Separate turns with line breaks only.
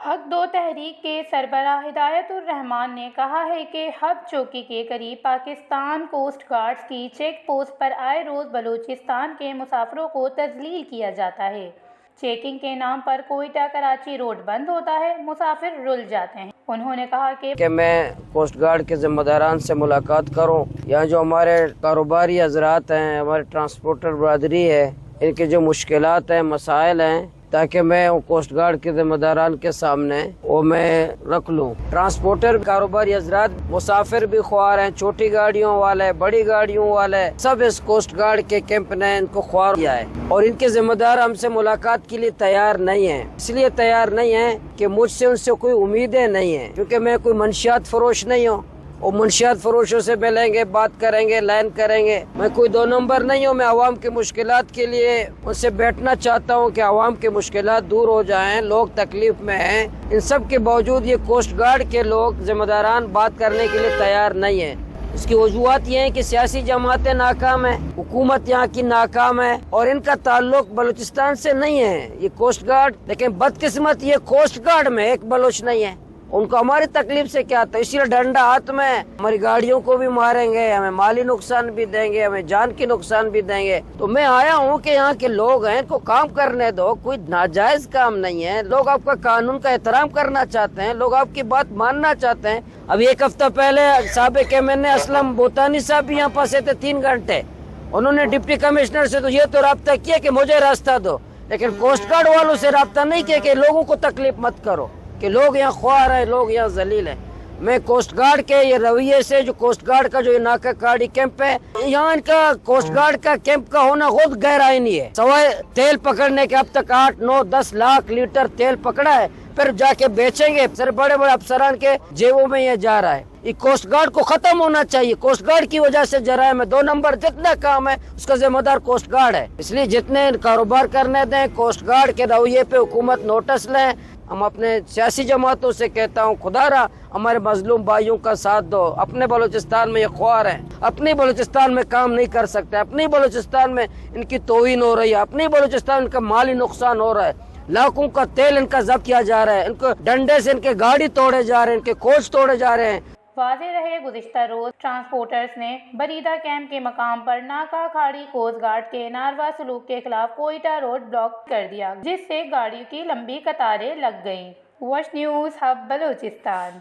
حق دو تحریک کے سربراہ ہدایت الرحمان نے کہا ہے کہ ہب چوکی کے قریب پاکستان کوسٹ گارڈز کی چیک پوسٹ پر آئے روز بلوچستان کے مسافروں کو تذلیل کیا جاتا ہے۔ چیکنگ کے نام پر کوئٹہ کراچی روڈ بند ہوتا ہے، مسافر رل جاتے ہیں۔ انہوں نے کہا کہ
میں کوسٹ گارڈ کے ذمہ داران سے ملاقات کروں، یہاں جو ہمارے کاروباری حضرات ہیں، ہمارے ٹرانسپورٹر برادری ہے، ان کے جو مشکلات ہیں، مسائل ہیں، تاکہ میں کوسٹ گارڈ کے ذمہ داران کے سامنے وہ میں رکھ لوں۔ ٹرانسپورٹر کاروباری حضرات مسافر بھی خوار ہیں، چھوٹی گاڑیوں والے، بڑی گاڑیوں والے، سب اس کوسٹ گارڈ کے کیمپ نے ان کو خوار کیا ہے، اور ان کے ذمہ دار ہم سے ملاقات کے لیے تیار نہیں ہیں۔ اس لیے تیار نہیں ہیں کہ مجھ سے ان سے کوئی امیدیں نہیں ہیں، کیونکہ میں کوئی منشیات فروش نہیں ہوں۔ وہ منشیات فروشوں سے ملیں گے، بات کریں گے، لائن کریں گے۔ میں کوئی دو نمبر نہیں ہوں، میں عوام کے مشکلات کے لیے ان سے بیٹھنا چاہتا ہوں کہ عوام کے مشکلات دور ہو جائیں، لوگ تکلیف میں ہیں۔ ان سب کے باوجود یہ کوسٹ گارڈ کے لوگ ذمہ داران بات کرنے کے لیے تیار نہیں ہیں۔ اس کی وجوہات یہ ہیں کہ سیاسی جماعتیں ناکام ہیں، حکومت یہاں کی ناکام ہے، اور ان کا تعلق بلوچستان سے نہیں ہے۔ یہ کوسٹ گارڈ، لیکن بدقسمت یہ کوسٹ گارڈ میں ایک بلوچ نہیں ہے۔ ان کو ہماری تکلیف سے کیا تھا، اسی لیے ڈنڈا ہاتھ میں ہماری گاڑیوں کو بھی ماریں گے، ہمیں مالی نقصان بھی دیں گے، ہمیں جان کی نقصان بھی دیں گے۔ تو میں آیا ہوں کہ یہاں کے لوگ ہیں، ان کو کام کرنے دو، کوئی ناجائز کام نہیں ہے۔ لوگ آپ کا قانون کا احترام کرنا چاہتے ہیں، لوگ آپ کی بات ماننا چاہتے ہیں۔ ابھی ایک ہفتہ پہلے سابق MNA اسلم بوتانی صاحب بھی یہاں پھنسے تھے 3 گھنٹے۔ انہوں نے ڈپٹی کمشنر سے تو یہ تو رابطہ کیا کہ مجھے راستہ دو، لیکن کوسٹ گارڈ والوں سے رابطہ نہیں کیا کہ لوگوں کو تکلیف مت کرو، کہ لوگ یہاں خوار ہیں، لوگ یہاں ذلیل ہیں۔ میں کوسٹ گارڈ کے یہ رویے سے، جو کوسٹ گارڈ کا جو ناکہ کاڑی کیمپ ہے، یہاں ان کا کوسٹ گارڈ کا کیمپ کا ہونا خود غیر آئینی ہے۔ سوائے تیل پکڑنے کے اب تک 8، 9، 10 لاکھ لیٹر تیل پکڑا ہے، پھر جا کے بیچیں گے، سر بڑے بڑے افسران کے جیبوں میں یہ جا رہا ہے۔ یہ کوسٹ گارڈ کو ختم ہونا چاہیے۔ کوسٹ گارڈ کی وجہ سے جرائم میں 2 نمبر جتنا کام ہے اس کا ذمہ دار کوسٹ گارڈ ہے۔ اس لیے جتنے کاروبار کرنے دیں، کوسٹ گارڈ کے رویے پہ حکومت نوٹس لیں۔ ہم اپنے سیاسی جماعتوں سے کہتا ہوں، خدا را ہمارے مظلوم بھائیوں کا ساتھ دو۔ اپنے بلوچستان میں یہ خوار ہیں، اپنی بلوچستان میں کام نہیں کر سکتے، اپنی بلوچستان میں ان کی توہین ہو رہی ہے، اپنی بلوچستان ان کا مالی نقصان ہو رہا ہے، لاکھوں کا تیل ان کا ضبط کیا جا رہا ہے، ان کو ڈنڈے سے ان کے گاڑی توڑے جا رہے ہیں، ان کے کوچ توڑے جا رہے ہیں۔
واضح رہے گزشتہ روز ٹرانسپورٹرز نے بریدہ کیمپ کے مقام پر ناکہ کھاڑی کوسٹ گارڈ کے ناروا سلوک کے خلاف کوئٹہ روڈ بلاک کر دیا، جس سے گاڑیوں کی لمبی قطاریں لگ گئیں۔ Wash news hub Balochistan.